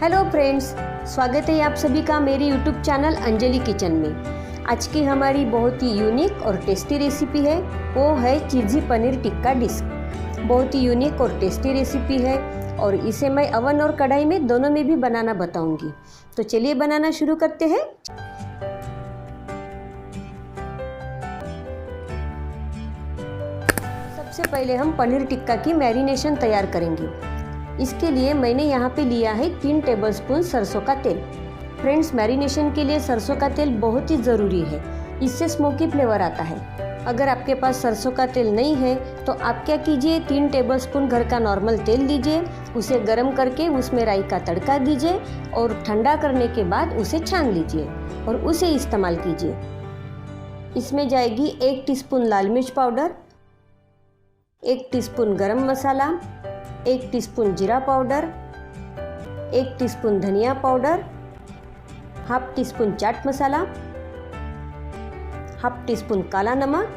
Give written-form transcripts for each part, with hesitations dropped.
Hello friends, स्वागत है आप सभी का मेरे यूट्यूब चैनल अंजलि किचन में। आज की हमारी बहुत ही यूनिक और टेस्टी रेसिपी है, वो है चीज़ी पनीर टिक्का डिश। बहुत ही यूनिक और टेस्टी रेसिपी है और इसे मैं अवन और कढ़ाई में दोनों में भी बनाना बताऊंगी। तो चलिए बनाना शुरू करते हैं। सबसे पहले हम पनीर टिक्का की मैरिनेशन तैयार करेंगे। इसके लिए मैंने यहाँ पे लिया है 3 टेबलस्पून सरसों का तेल। फ्रेंड्स, मैरिनेशन के लिए सरसों का तेल बहुत ही ज़रूरी है, इससे स्मोकी फ्लेवर आता है। अगर आपके पास सरसों का तेल नहीं है तो आप क्या कीजिए, 3 टेबलस्पून घर का नॉर्मल तेल लीजिए, उसे गर्म करके उसमें राई का तड़का दीजिए और ठंडा करने के बाद उसे छान लीजिए और उसे इस्तेमाल कीजिए। इसमें जाएगी 1 टीस्पून लाल मिर्च पाउडर, 1 टीस्पून गरम मसाला, 1 टीस्पून जीरा पाउडर, 1 टीस्पून धनिया powder, half teaspoon chaat masala, half teaspoon काला नमक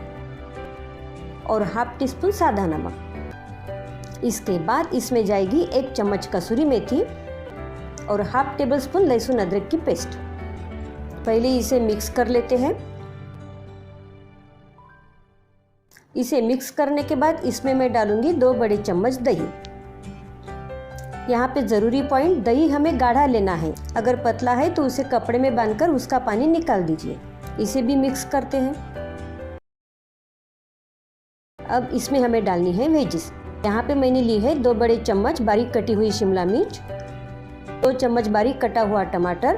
और हाफ टीस्पून सादा नमक। इसके बाद इसमें जाएगी 1 चम्मच कसूरी मेथी और हाफ टेबल स्पून लहसुन अदरक की पेस्ट। पहले इसे मिक्स कर लेते हैं। इसे मिक्स करने के बाद इसमें मैं डालूंगी 2 बड़े चम्मच दही। यहाँ पे ज़रूरी पॉइंट, दही हमें गाढ़ा लेना है। अगर पतला है तो उसे कपड़े में बांधकर उसका पानी निकाल दीजिए। इसे भी मिक्स करते हैं। अब इसमें हमें डालनी है वेजिस। यहाँ पे मैंने ली है 2 बड़े चम्मच बारीक कटी हुई शिमला मिर्च, 2 चम्मच बारीक कटा हुआ टमाटर,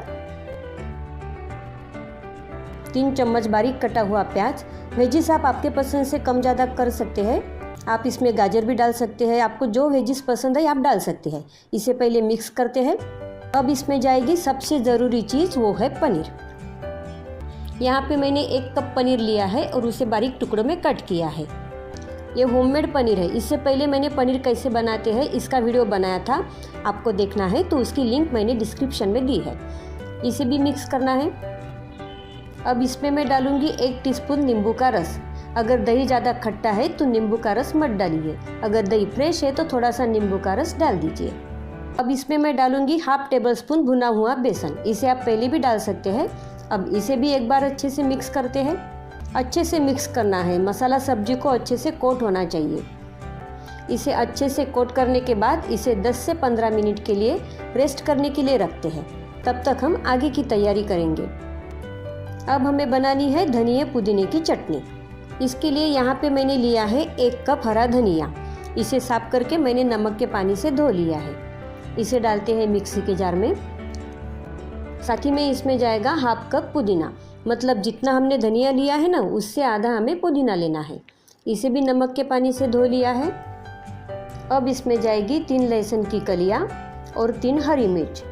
3 चम्मच बारीक कटा हुआ प्याज। वेजिस आप आपके पसंद से कम ज़्यादा कर सकते हैं। आप इसमें गाजर भी डाल सकते हैं, आपको जो वेजिस पसंद है आप डाल सकते हैं। इसे पहले मिक्स करते हैं। अब इसमें जाएगी सबसे ज़रूरी चीज़, वो है पनीर। यहाँ पे मैंने 1 कप पनीर लिया है और उसे बारीक टुकड़ों में कट किया है। ये होममेड पनीर है। इससे पहले मैंने पनीर कैसे बनाते हैं इसका वीडियो बनाया था, आपको देखना है तो उसकी लिंक मैंने डिस्क्रिप्शन में दी है। इसे भी मिक्स करना है। अब इसमें मैं डालूंगी 1 टीस्पून नींबू का रस। अगर दही ज़्यादा खट्टा है तो नींबू का रस मत डालिए, अगर दही फ्रेश है तो थोड़ा सा नींबू का रस डाल दीजिए। अब इसमें मैं डालूंगी हाफ टेबल स्पून भुना हुआ बेसन। इसे आप पहले भी डाल सकते हैं। अब इसे भी एक बार अच्छे से मिक्स करते हैं। अच्छे से मिक्स करना है, मसाला सब्जी को अच्छे से कोट होना चाहिए। इसे अच्छे से कोट करने के बाद इसे 10 से 15 मिनट के लिए रेस्ट करने के लिए रखते हैं। तब तक हम आगे की तैयारी करेंगे। अब हमें बनानी है धनिया पुदीने की चटनी। इसके लिए यहाँ पे मैंने लिया है 1 कप हरा धनिया। इसे साफ करके मैंने नमक के पानी से धो लिया है। इसे डालते हैं मिक्सी के जार में। साथ ही में इसमें जाएगा हाफ कप पुदीना, मतलब जितना हमने धनिया लिया है ना उससे आधा हमें पुदीना लेना है। इसे भी नमक के पानी से धो लिया है। अब इसमें जाएगी 3 लहसुन की कलियाँ और 3 हरी मिर्च।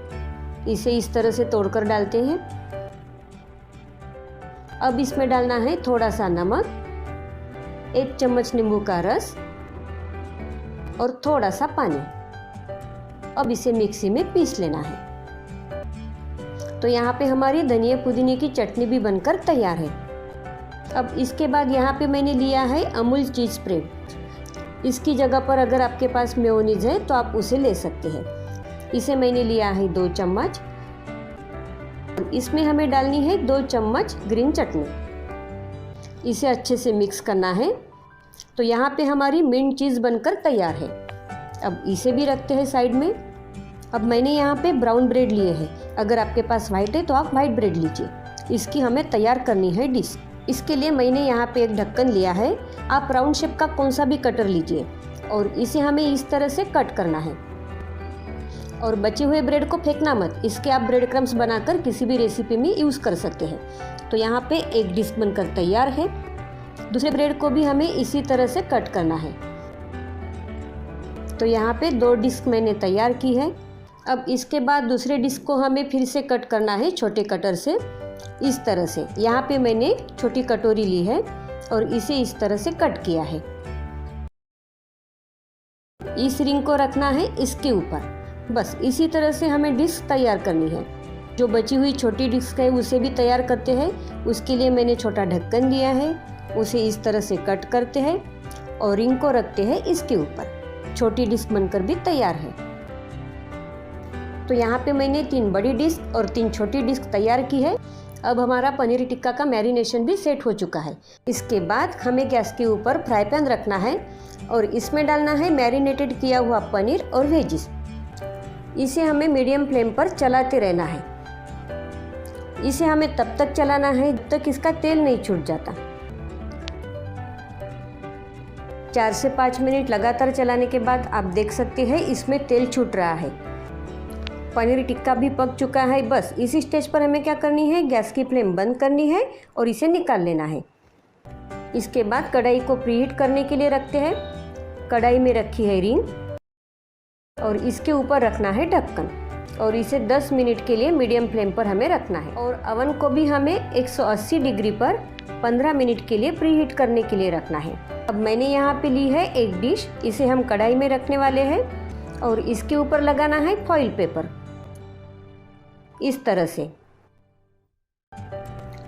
इसे इस तरह से तोड़कर डालते हैं। अब इसमें डालना है थोड़ा सा नमक, 1 चम्मच नींबू का रस और थोड़ा सा पानी। अब इसे मिक्सी में पीस लेना है। तो यहाँ पे हमारी धनिया पुदीने की चटनी भी बनकर तैयार है। अब इसके बाद यहाँ पे मैंने लिया है अमूल चीज़ स्प्रेड। इसकी जगह पर अगर आपके पास मेयोनीज है तो आप उसे ले सकते हैं। इसे मैंने लिया है 2 चम्मच। इसमें हमें डालनी है 2 चम्मच ग्रीन चटनी। इसे अच्छे से मिक्स करना है। तो यहाँ पे हमारी मिंट चीज़ बनकर तैयार है। अब इसे भी रखते हैं साइड में। अब मैंने यहाँ पे ब्राउन ब्रेड लिए हैं। अगर आपके पास वाइट है तो आप वाइट ब्रेड लीजिए। इसकी हमें तैयार करनी है डिश। इसके लिए मैंने यहाँ पे एक ढक्कन लिया है। आप राउंड शेप का कौन सा भी कटर लीजिए और इसे हमें इस तरह से कट करना है। और बचे हुए ब्रेड को फेंकना मत, इसके आप ब्रेड क्रम्स बनाकर किसी भी रेसिपी में यूज़ कर सकते हैं। तो यहाँ पे एक डिश बनकर तैयार है। दूसरे ब्रेड को भी हमें इसी तरह से कट करना है। तो यहाँ पे 2 डिश मैंने तैयार की है। अब इसके बाद दूसरे डिश को हमें फिर से कट करना है छोटे कटर से, इस तरह से। यहाँ पे मैंने छोटी कटोरी ली है और इसे इस तरह से कट किया है। इस रिंग को रखना है इसके ऊपर। बस इसी तरह से हमें डिश तैयार करनी है। जो बची हुई छोटी डिश है उसे भी तैयार करते हैं। उसके लिए मैंने छोटा ढक्कन लिया है, उसे इस तरह से कट करते हैं और रिंग को रखते हैं इसके ऊपर। छोटी डिश बनकर भी तैयार है। तो यहाँ पे मैंने 3 बड़ी डिस्क और 3 छोटी डिस्क तैयार की है। अब हमारा पनीर टिक्का का मैरिनेशन भी सेट हो चुका है। इसके बाद हमें गैस के ऊपर फ्राई पैन रखना है और इसमें डालना है मैरिनेटेड किया हुआ पनीर और वेजिस। इसे हमें मीडियम फ्लेम पर चलाते रहना है। इसे हमें तब तक चलाना है जब तक इसका तेल नहीं छूट जाता। 4 से 5 मिनट लगातार चलाने के बाद आप देख सकते हैं इसमें तेल छूट रहा है। पनीर टिक्का भी पक चुका है। बस इसी स्टेज पर हमें क्या करनी है, गैस की फ्लेम बंद करनी है और इसे निकाल लेना है। इसके बाद कढ़ाई को प्रीहीट करने के लिए रखते हैं। कढ़ाई में रखी है रिंग और इसके ऊपर रखना है ढक्कन और इसे 10 मिनट के लिए मीडियम फ्लेम पर हमें रखना है। और अवन को भी हमें 180 डिग्री पर 15 मिनट के लिए प्रीहीट करने के लिए रखना है। अब मैंने यहाँ पे ली है एक डिश, इसे हम कढ़ाई में रखने वाले हैं और इसके ऊपर लगाना है फॉइल पेपर इस तरह से,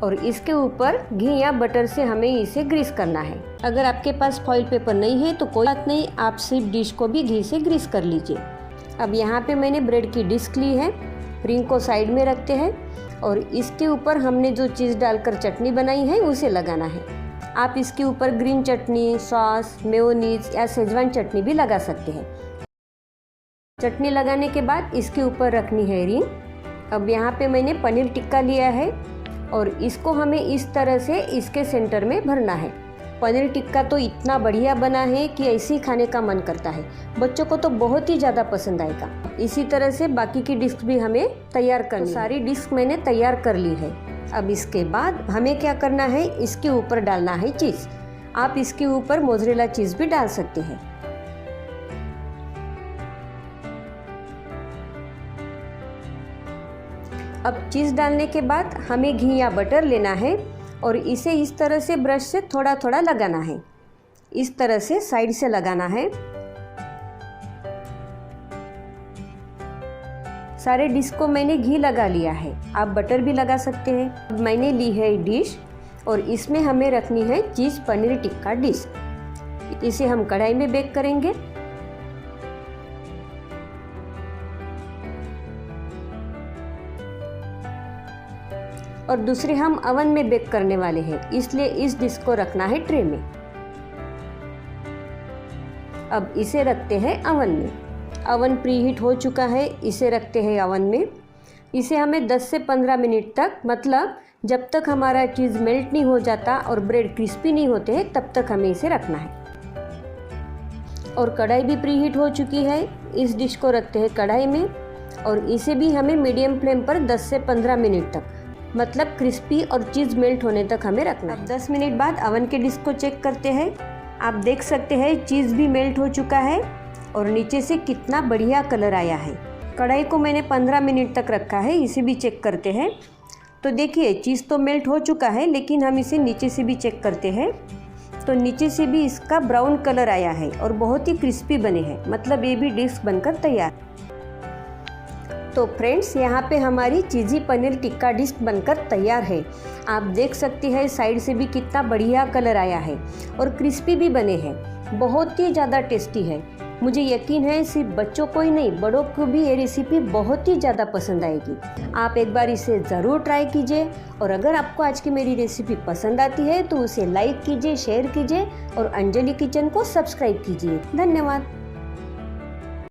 और इसके ऊपर घी या बटर से हमें इसे ग्रीस करना है। अगर आपके पास फॉइल पेपर नहीं है तो कोई बात नहीं, आप सिर्फ डिश को भी घी से ग्रीस कर लीजिए। अब यहाँ पे मैंने ब्रेड की डिस्क ली है, रिंग को साइड में रखते हैं और इसके ऊपर हमने जो चीज़ डालकर चटनी बनाई है उसे लगाना है। आप इसके ऊपर ग्रीन चटनी, सॉस, मेयोनीज या शेजवान चटनी भी लगा सकते हैं। चटनी लगाने के बाद इसके ऊपर रखनी है रिंग। अब यहाँ पे मैंने पनीर टिक्का लिया है और इसको हमें इस तरह से इसके सेंटर में भरना है। पनीर टिक्का तो इतना बढ़िया बना है कि ऐसे ही खाने का मन करता है। बच्चों को तो बहुत ही ज़्यादा पसंद आएगा। इसी तरह से बाकी की डिस्क भी हमें तैयार करनी है। सारी डिस्क मैंने तैयार कर ली है। अब इसके बाद हमें क्या करना है, इसके ऊपर डालना है चीज़। आप इसके ऊपर मोज़रेला चीज़ भी डाल सकते हैं। अब चीज़ डालने के बाद हमें घी या बटर लेना है और इसे इस तरह से ब्रश से थोड़ा थोड़ा लगाना है। इस तरह से साइड से लगाना है। सारे डिश को मैंने घी लगा लिया है, आप बटर भी लगा सकते हैं। अब मैंने ली है डिश और इसमें हमें रखनी है चीज़ पनीर टिक्का डिश। इसे हम कढ़ाई में बेक करेंगे। और दूसरे हम अवन में बेक करने वाले हैं, इसलिए इस डिश को रखना है ट्रे में। अब इसे रखते हैं अवन में। अवन प्रीहीट हो चुका है, इसे रखते हैं अवन में। इसे हमें 10 से 15 मिनट तक, मतलब जब तक हमारा चीज़ मेल्ट नहीं हो जाता और ब्रेड क्रिस्पी नहीं होते हैं तब तक हमें इसे रखना है। और कढ़ाई भी प्रीहीट हो चुकी है। इस डिश को रखते हैं कढ़ाई में और इसे भी हमें मीडियम फ्लेम पर 10 से 15 मिनट तक, मतलब क्रिस्पी और चीज़ मेल्ट होने तक हमें रखना है। 10 मिनट बाद अवन के डिश को चेक करते हैं। आप देख सकते हैं चीज़ भी मेल्ट हो चुका है और नीचे से कितना बढ़िया कलर आया है। कढ़ाई को मैंने 15 मिनट तक रखा है, इसे भी चेक करते हैं। तो देखिए चीज़ तो मेल्ट हो चुका है, लेकिन हम इसे नीचे से भी चेक करते हैं। तो नीचे से भी इसका ब्राउन कलर आया है और बहुत ही क्रिस्पी बने हैं, मतलब ये भी डिश बनकर तैयार। तो फ्रेंड्स, यहाँ पे हमारी चीज़ी पनीर टिक्का डिश बनकर तैयार है। आप देख सकते हैं साइड से भी कितना बढ़िया कलर आया है और क्रिस्पी भी बने हैं। बहुत ही ज़्यादा टेस्टी है। मुझे यकीन है सिर्फ बच्चों को ही नहीं, बड़ों को भी ये रेसिपी बहुत ही ज़्यादा पसंद आएगी। आप एक बार इसे ज़रूर ट्राई कीजिए और अगर आपको आज की मेरी रेसिपी पसंद आती है तो उसे लाइक कीजिए, शेयर कीजिए और अंजलि किचन को सब्सक्राइब कीजिए। धन्यवाद।